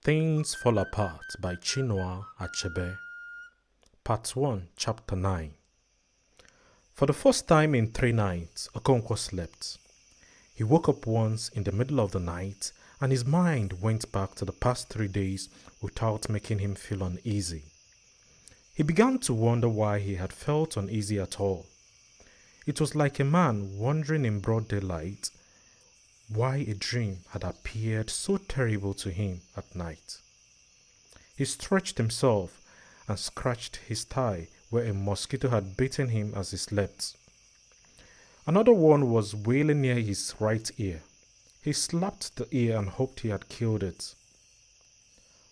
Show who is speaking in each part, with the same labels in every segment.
Speaker 1: Things Fall Apart by Chinua Achebe. Part 1, Chapter 9. For the first time in 3 nights, Okonkwo slept. He woke up once in the middle of the night and his mind went back to the past 3 days without making him feel uneasy. He began to wonder why he had felt uneasy at all. It was like a man wandering in broad daylight why a dream had appeared so terrible to him at night. He stretched himself and scratched his thigh where a mosquito had bitten him as he slept. Another one was wailing near his right ear. He slapped the ear and hoped he had killed it.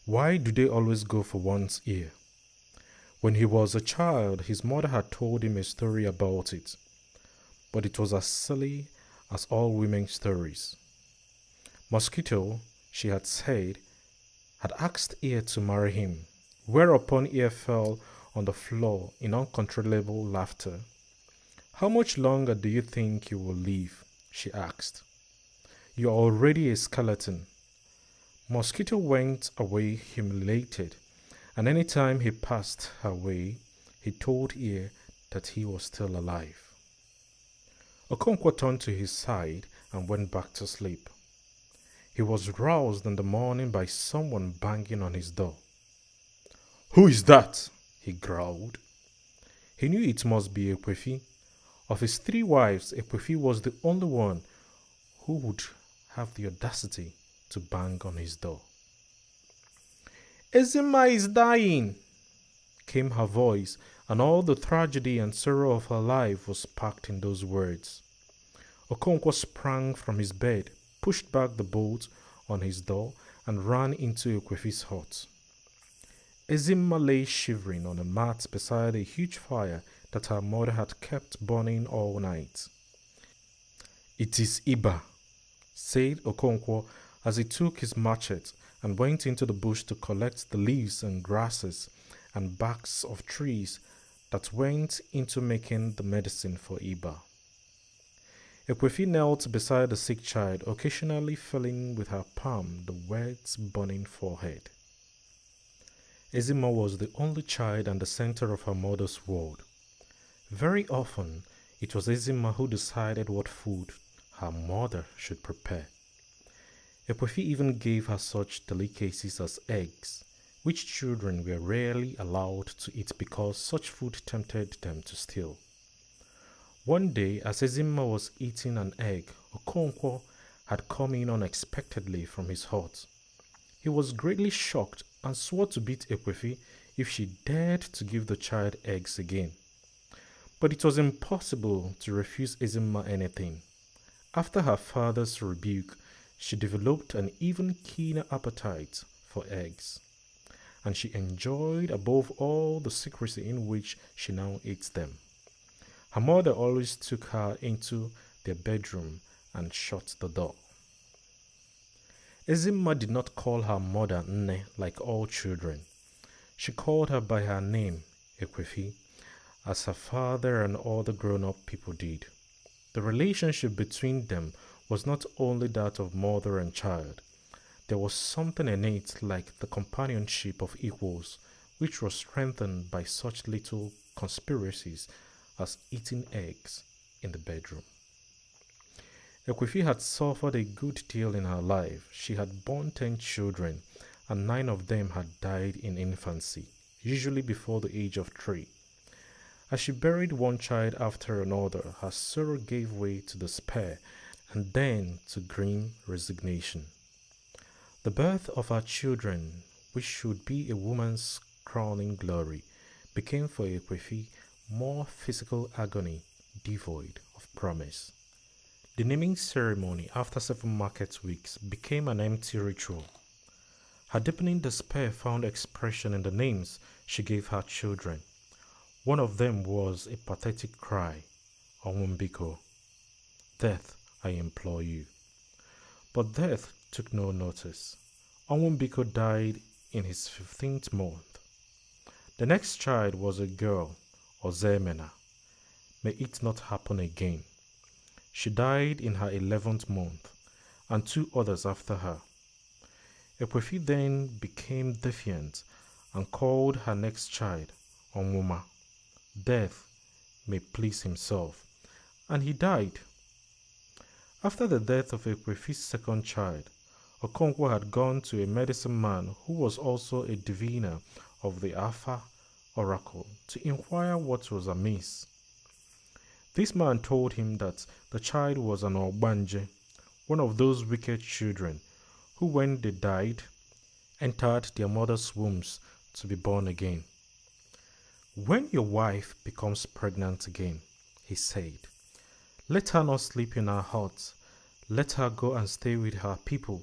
Speaker 1: Why do they always go for one's ear? When he was a child, his mother had told him a story about it, but it was as silly as all women's stories. Mosquito, she had said, had asked Ear to marry him, whereupon Ear fell on the floor in uncontrollable laughter. "How much longer do you think you will live?" she asked. "You are already a skeleton." Mosquito went away humiliated, and any time he passed her way, he told Ear that he was still alive. Okonkwo turned to his side and went back to sleep. He was roused in the morning by someone banging on his door. "Who is that?" he growled. He knew it must be Ekwefi. Of his 3 wives, Ekwefi was the only one who would have the audacity to bang on his door. "Ezinma is dying," came her voice, and all the tragedy and sorrow of her life was packed in those words. Okonkwo sprang from his bed, pushed back the bolt on his door, and ran into Ekwefi's hut. Ezinma lay shivering on a mat beside a huge fire that her mother had kept burning all night. "It is Iba," said Okonkwo as he took his machete and went into the bush to collect the leaves and grasses and barks of trees that went into making the medicine for Iba. Ekwefi knelt beside the sick child, occasionally feeling with her palm the wet, burning forehead. Ezinma was the only child and the center of her mother's world. Very often, it was Ezinma who decided what food her mother should prepare. Ekwefi even gave her such delicacies as eggs, which children were rarely allowed to eat because such food tempted them to steal. One day, as Ezinma was eating an egg, Okonkwo had come in unexpectedly from his hut. He was greatly shocked and swore to beat Ekwefi if she dared to give the child eggs again. But it was impossible to refuse Ezinma anything. After her father's rebuke, she developed an even keener appetite for eggs, and she enjoyed above all the secrecy in which she now ate them. Her mother always took her into their bedroom and shut the door. Ezinma did not call her mother Nne like all children. She called her by her name, Ekwefi, as her father and all the grown-up people did. The relationship between them was not only that of mother and child. There was something innate like the companionship of equals, which was strengthened by such little conspiracies as eating eggs in the bedroom. Ekwefi had suffered a good deal in her life. She had borne 10 children, and 9 of them had died in infancy, usually before the age of 3. As she buried one child after another, her sorrow gave way to despair and then to grim resignation. The birth of her children, which should be a woman's crowning glory, became for Ekwefi more physical agony devoid of promise. The naming ceremony after 7 market weeks became an empty ritual. Her deepening despair found expression in the names she gave her children. One of them was a pathetic cry, "Onwumbiko," "Death, I implore you." But death took no notice. Onwumbiko died in his 15th month. The next child was a girl, Ozemena. May it not happen again. She died in her 11th month, and 2 others after her. Ekwefi then became defiant and called her next child Onwuma, death may please himself, and he died. After the death of Ekwefi's second child, Okonkwo had gone to a medicine man who was also a diviner of the Afa oracle to inquire what was amiss. This man told him that the child was an Ogbanje, one of those wicked children who, when they died, entered their mother's wombs to be born again. When your wife becomes pregnant again, he said, let her not sleep in her hut. Let her go and stay with her people.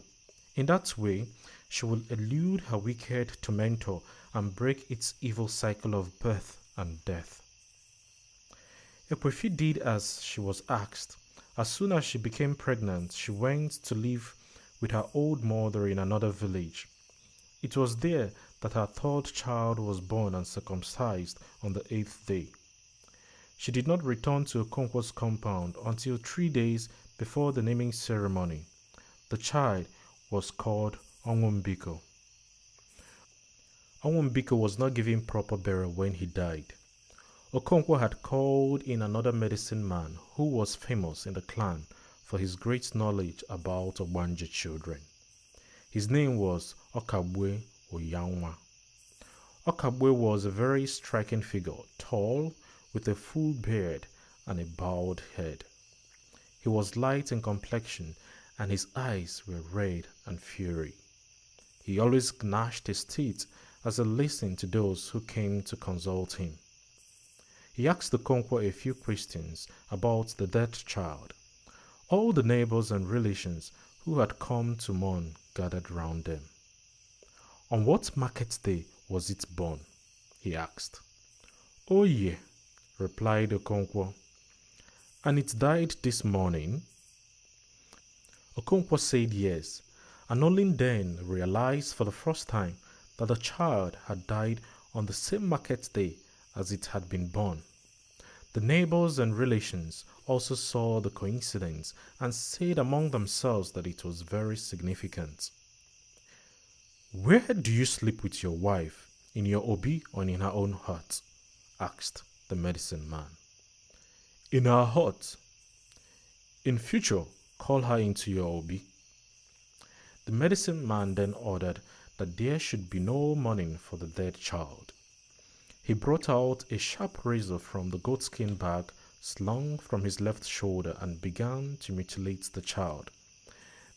Speaker 1: In that way, she will elude her wicked tormentor and break its evil cycle of birth and death. Ekwefi did as she was asked. As soon as she became pregnant, she went to live with her old mother in another village. It was there that her third child was born and circumcised on the 8th day. She did not return to Okonkwo's compound until 3 days before the naming ceremony. The child was called Onwumbiko. Onwumbiko was not given proper burial when he died. Okonkwo had called in another medicine man who was famous in the clan for his great knowledge about Ogbanje children. His name was Okabwe Oyanwa. Okabwe was a very striking figure, tall, with a full beard and a bowed head. He was light in complexion and his eyes were red and fiery. He always gnashed his teeth as he listened to those who came to consult him. He asked Okonkwo a few questions about the dead child. All the neighbors and relations who had come to mourn gathered round them. On what market day was it born? He asked. Oh yeah, replied Okonkwo. And it died this morning? Okonkwo said yes, and only then realized for the first time that the child had died on the same market day as it had been born. The neighbors and relations also saw the coincidence and said among themselves that it was very significant. Where do you sleep with your wife, in your obi or in her own hut? Asked the medicine man. In her hut. In future, call her into your obi. The medicine man then ordered that there should be no mourning for the dead child. He brought out a sharp razor from the goatskin bag slung from his left shoulder and began to mutilate the child.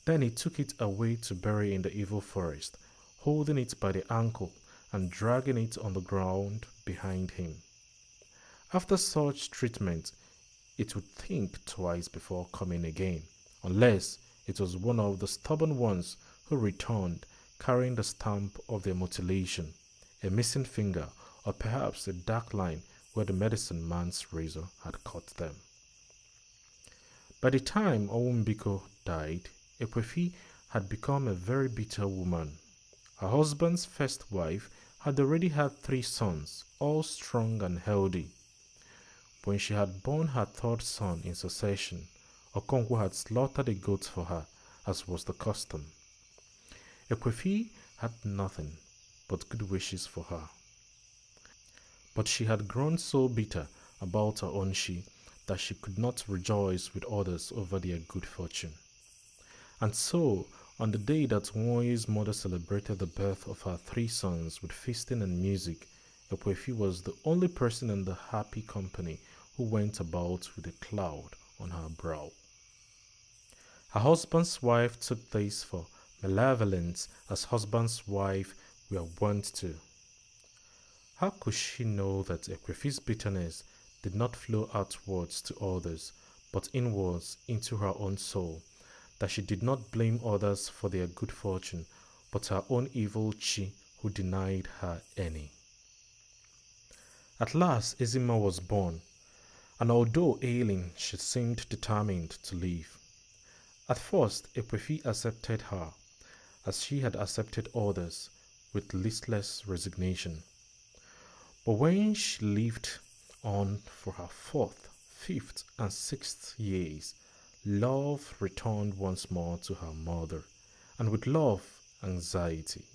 Speaker 1: Then he took it away to bury in the evil forest, holding it by the ankle and dragging it on the ground behind him. After such treatment, it would think twice before coming again, unless it was one of the stubborn ones who returned carrying the stamp of their mutilation, a missing finger, or perhaps a dark line where the medicine man's razor had cut them. By the time Onwumbiko died, Ekwefi had become a very bitter woman. Her husband's first wife had already had 3 sons, all strong and healthy. When she had born her 3rd son in succession, Okonkwo had slaughtered a goat for her, as was the custom. Ekwefi had nothing but good wishes for her. But she had grown so bitter about her own that she could not rejoice with others over their good fortune. And so, on the day that Nwoye's mother celebrated the birth of her 3 sons with feasting and music, Ekwefi was the only person in the happy company who went about with a cloud on her brow. Her husband's wife took this for malevolence, as husband's wife were wont to. How could she know that Ekwefi's bitterness did not flow outwards to others, but inwards into her own soul, that she did not blame others for their good fortune, but her own evil chi who denied her any? At last Ezinma was born, and although ailing, she seemed determined to live. At first, Ekwefi accepted her, as she had accepted others, with listless resignation. But when she lived on for her 4th, 5th, and 6th years, love returned once more to her mother, and with love anxiety.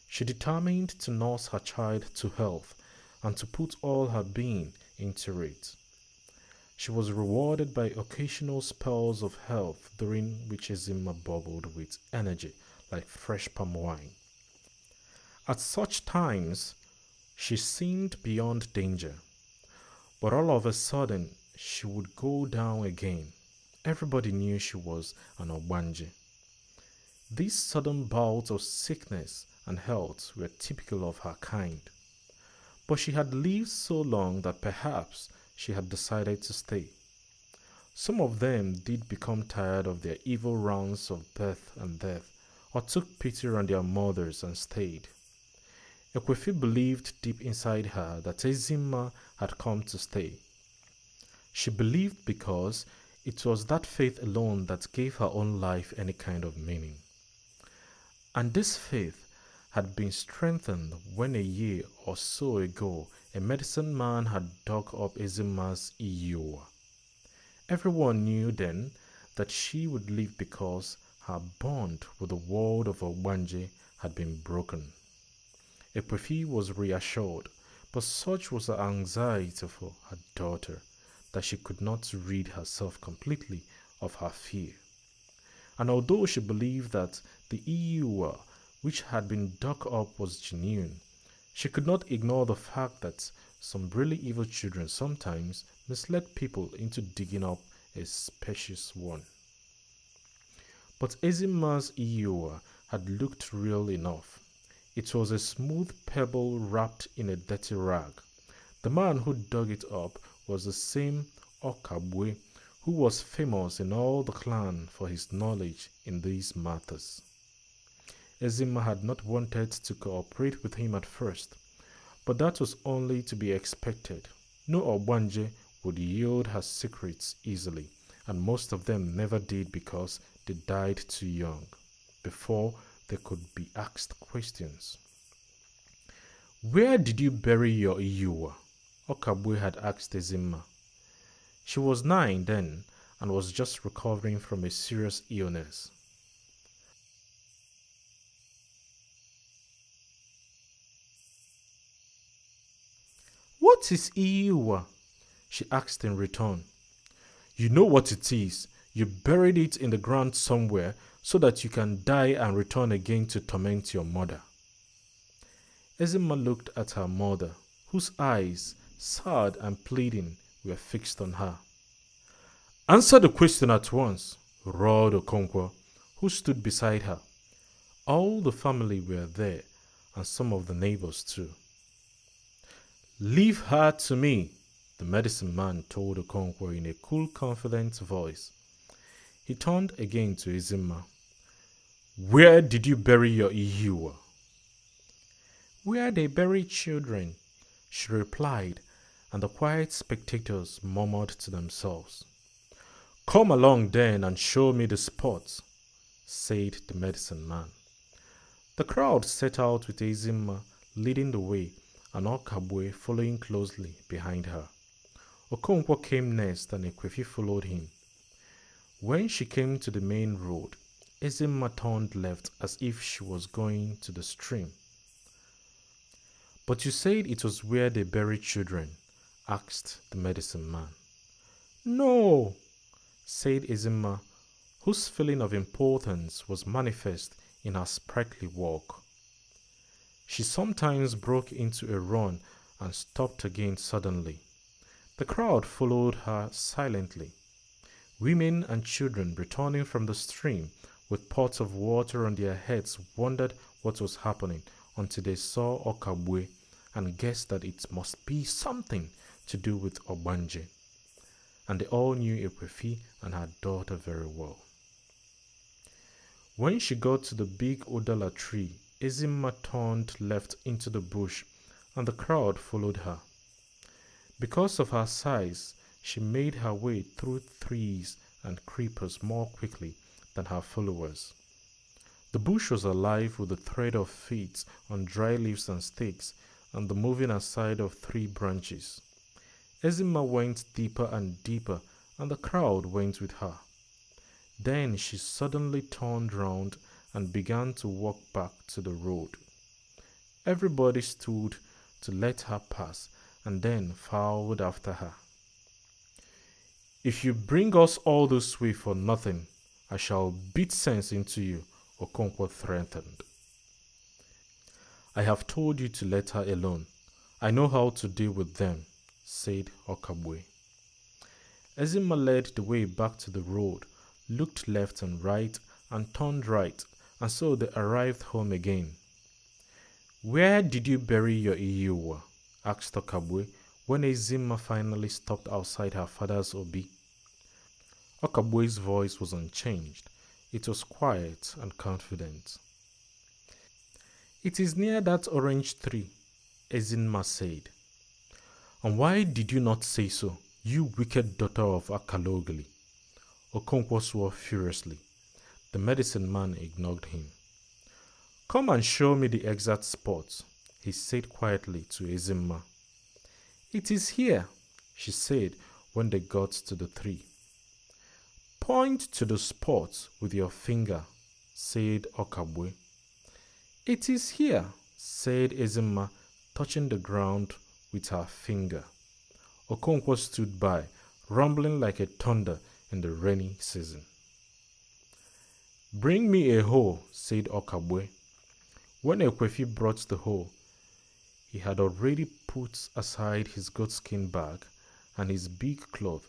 Speaker 1: She determined to nurse her child to health and to put all her being into it. She was rewarded by occasional spells of health during which Ezinma bubbled with energy like fresh palm wine. At such times, she seemed beyond danger, but all of a sudden she would go down again. Everybody knew she was an Ogbanje. These sudden bouts of sickness and health were typical of her kind, but she had lived so long that perhaps she had decided to stay. Some of them did become tired of their evil rounds of birth and death, or took pity on their mothers and stayed. Ekwefi believed deep inside her that Ezinma had come to stay. She believed because it was that faith alone that gave her own life any kind of meaning. And this faith had been strengthened when a year or so ago a medicine man had dug up Ezinma's iyi-uwa. Everyone knew then that she would live because her bond with the world of Ogbanje had been broken. Ekwefi was reassured, but such was her anxiety for her daughter that she could not rid herself completely of her fear. And although she believed that the iyi-uwa which had been dug up was genuine, she could not ignore the fact that some really evil children sometimes misled people into digging up a specious one. But Ezinma's iyi-uwa had looked real enough. It was a smooth pebble wrapped in a dirty rag. The man who dug it up was the same Okabwe who was famous in all the clan for his knowledge in these matters. Ezinma had not wanted to cooperate with him at first, but that was only to be expected. No Ogbanje would yield her secrets easily, and most of them never did because they died too young, before they could be asked questions. "Where did you bury your iyi-uwa?" Okabwe had asked Ezinma. She was 9 then and was just recovering from a serious illness. "What is iyi-uwa?" she asked in return. "You know what it is. You buried it in the ground somewhere so that you can die and return again to torment your mother." Ezinma looked at her mother, whose eyes, sad and pleading, were fixed on her. "Answer the question at once," roared Okonkwo, who stood beside her. All the family were there, and some of the neighbors too. "Leave her to me," the medicine man told Okonkwo in a cool, confident voice. He turned again to Ezinma. "Where did you bury your iyi-uwa?" "Where they bury children," she replied, and the quiet spectators murmured to themselves. "Come along then and show me the spot," said the medicine man. The crowd set out with Ezinma leading the way and Okabwe following closely behind her. Okonkwo came next and Ekwefi followed him. When she came to the main road, Ezinma turned left as if she was going to the stream. "But you said it was where they bury children," asked the medicine man. "No," said Ezinma, whose feeling of importance was manifest in her sprightly walk. She sometimes broke into a run and stopped again suddenly. The crowd followed her silently. Women and children returning from the stream with pots of water on their heads wondered what was happening until they saw Okabwe and guessed that it must be something to do with Ogbanje. And they all knew Ekwefi and her daughter very well. When she got to the big Odala tree, Ezinma turned left into the bush and the crowd followed her. Because of her size, she made her way through trees and creepers more quickly than her followers. The bush was alive with the thread of feet on dry leaves and sticks and the moving aside of 3 branches. Ezinma went deeper and deeper and the crowd went with her. Then she suddenly turned round and began to walk back to the road. Everybody stood to let her pass and then followed after her. "If you bring us all this way for nothing, I shall beat sense into you," Okonkwo threatened. "I have told you to let her alone. I know how to deal with them," said Okabwe. Ezinma led the way back to the road, looked left and right, and turned right, and so they arrived home again. "Where did you bury your iyi-uwa?" asked Okabwe when Ezinma finally stopped outside her father's obi. Okabwe's voice was unchanged. It was quiet and confident. "It is near that orange tree," Ezinma said. "And why did you not say so, you wicked daughter of Akalogli?" Okonkwo swore furiously. The medicine man ignored him. "Come and show me the exact spot," he said quietly to Ezinma. "It is here," she said when they got to the tree. "Point to the spot with your finger," said Okabwe. "It is here," said Ezinma, touching the ground with her finger. Okonkwo stood by, rumbling like a thunder in the rainy season. "Bring me a hoe," said Okabwe. When Ekwefi brought the hoe, he had already put aside his goatskin bag and his big cloth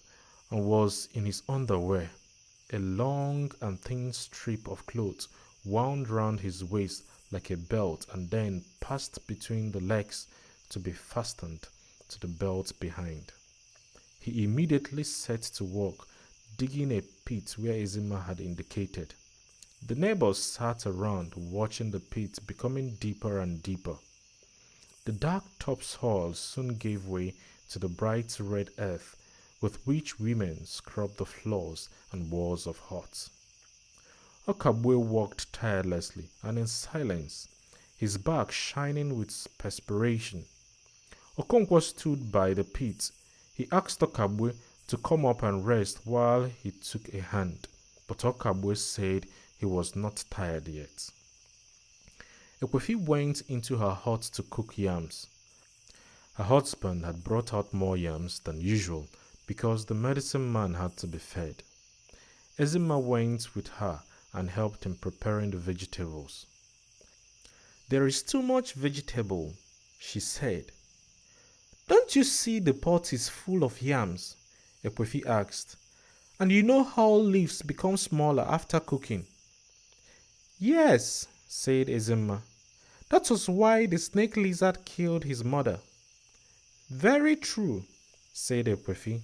Speaker 1: and was in his underwear. A long and thin strip of cloth wound round his waist like a belt and then passed between the legs to be fastened to the belt behind. He immediately set to work, digging a pit where Ezinma had indicated. The neighbors sat around watching the pit becoming deeper and deeper. The dark topsoil soon gave way to the bright red earth with which women scrubbed the floors and walls of huts. Okabwe walked tirelessly and in silence, his back shining with perspiration. Okonkwo stood by the pit. He asked Okabwe to come up and rest while he took a hand, but Okabwe said he was not tired yet. Ekwefi went into her hut to cook yams. Her husband had brought out more yams than usual because the medicine man had to be fed. Ezinma went with her and helped in preparing the vegetables. "There is too much vegetable," she said. "Don't you see the pot is full of yams?" Ekwefi asked. "And you know how leaves become smaller after cooking?" "Yes," said Ezinma. "That was why the snake lizard killed his mother." "Very true," said Ekwefi.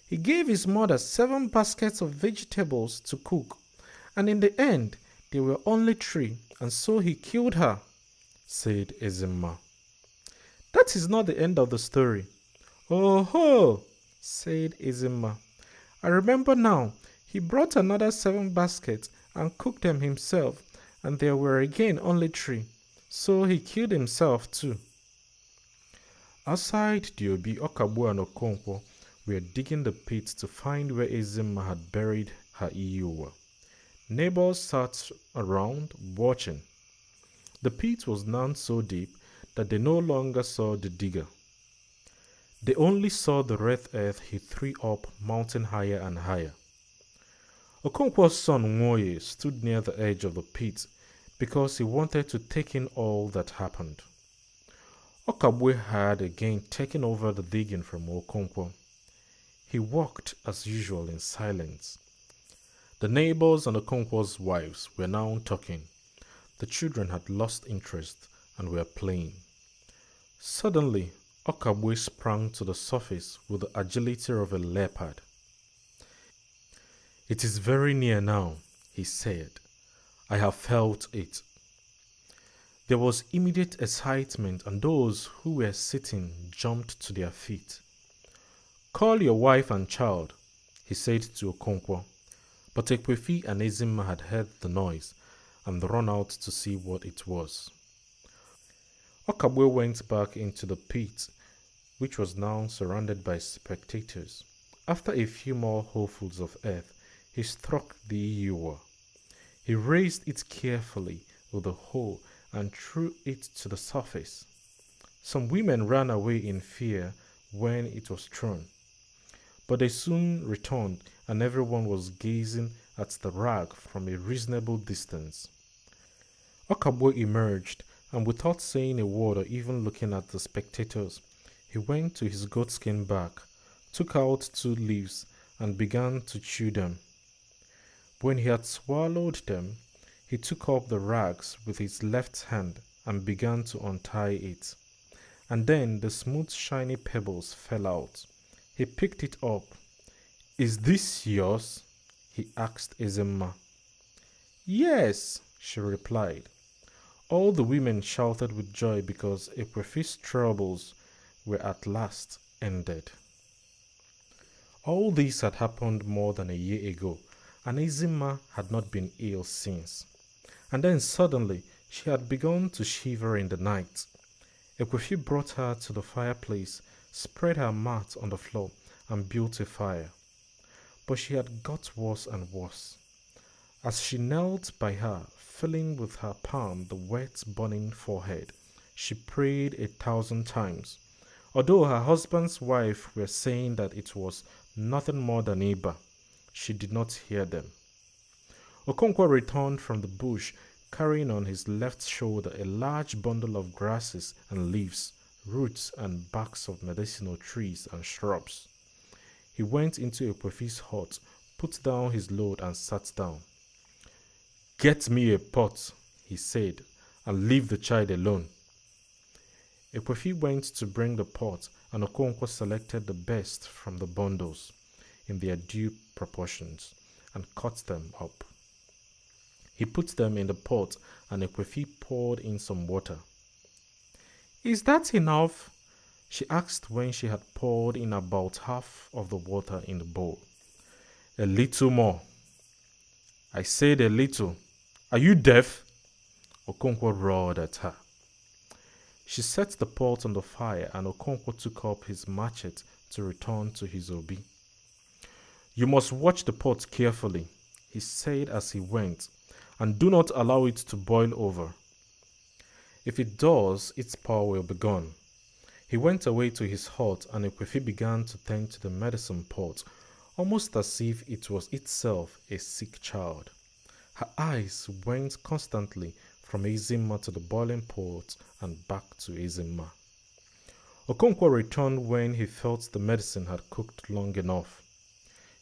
Speaker 1: "He gave his mother 7 baskets of vegetables to cook, and in the end there were only 3, and so he killed her," said Ezinma. "That is not the end of the story." "Oh ho," said Ezinma. "I remember now. He brought another 7 baskets and cooked them himself, and there were again only 3, so he killed himself too." Outside the Obi, Okabwe and Okonkwo were digging the pit to find where Ezinma had buried her iyi-uwa. Neighbors sat around watching. The pit was now so deep that they no longer saw the digger. They only saw the red earth he threw up mounting higher and higher. Okonkwo's son Nwoye stood near the edge of the pit because he wanted to take in all that happened. Okabwe had again taken over the digging from Okonkwo. He walked as usual in silence. The neighbors and Okonkwo's wives were now talking. The children had lost interest and were playing. Suddenly, Okabwe sprang to the surface with the agility of a leopard. "It is very near now," he said. "I have felt it." There was immediate excitement and those who were sitting jumped to their feet. "Call your wife and child," he said to Okonkwo. But Ekwefi and Ezinma had heard the noise and run out to see what it was. Okabwe went back into the pit, which was now surrounded by spectators. After a few more holefuls of earth, he struck the iyi-uwa. He raised it carefully with a hoe and threw it to the surface. Some women ran away in fear when it was thrown, but they soon returned and everyone was gazing at the rag from a reasonable distance. Okabo emerged, and without saying a word or even looking at the spectators, he went to his goatskin bag, took out 2 leaves, and began to chew them. When he had swallowed them, he took up the rags with his left hand and began to untie it. And then the smooth shiny pebbles fell out. He picked it up. "Is this yours?" he asked Ezinma. "Yes," she replied. All the women shouted with joy because Ekwefi's troubles were at last ended. All this had happened more than a year ago, and Ezinma had not been ill since. And then suddenly she had begun to shiver in the night. Ekwefi brought her to the fireplace, spread her mat on the floor, and built a fire. But she had got worse and worse. As she knelt by her, feeling with her palm the wet, burning forehead, she prayed 1,000 times, although her husband's wife were saying that it was nothing more than Iba. She did not hear them. Okonkwo returned from the bush, carrying on his left shoulder a large bundle of grasses and leaves, roots and barks of medicinal trees and shrubs. He went into Ekwefi's hut, put down his load and sat down. "Get me a pot," he said, "and leave the child alone." Ekwefi went to bring the pot, and Okonkwo selected the best from the bundles, in their due proportions, and cut them up. He put them in the pot, and Ekwefi poured in some water. "Is that enough?" she asked when she had poured in about half of the water in the bowl. "A little more." "I said a little. Are you deaf?" Okonkwo roared at her. She set the pot on the fire, and Okonkwo took up his machete to return to his obi. "You must watch the pot carefully," he said as he went, "and do not allow it to boil over. If it does, its power will be gone." He went away to his hut, and Ekwefi began to tend to the medicine pot, almost as if it was itself a sick child. Her eyes went constantly from Ezinma to the boiling pot and back to Ezinma. Okonkwo returned when he felt the medicine had cooked long enough.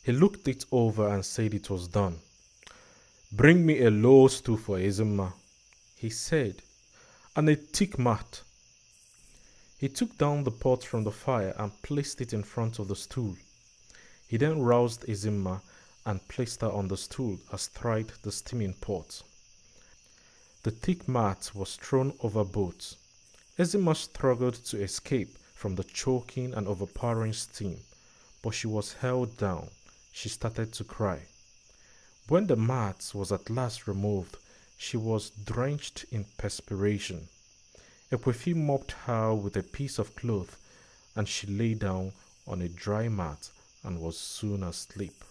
Speaker 1: He looked it over and said it was done. "Bring me a low stool for Ezinma," he said, "and a thick mat." He took down the pot from the fire and placed it in front of the stool. He then roused Ezinma and placed her on the stool astride the steaming pot. The thick mat was thrown over both. Ezinma struggled to escape from the choking and overpowering steam, but she was held down. She started to cry. When the mat was at last removed, she was drenched in perspiration. Ekwefi mopped her with a piece of cloth, and she lay down on a dry mat and was soon asleep.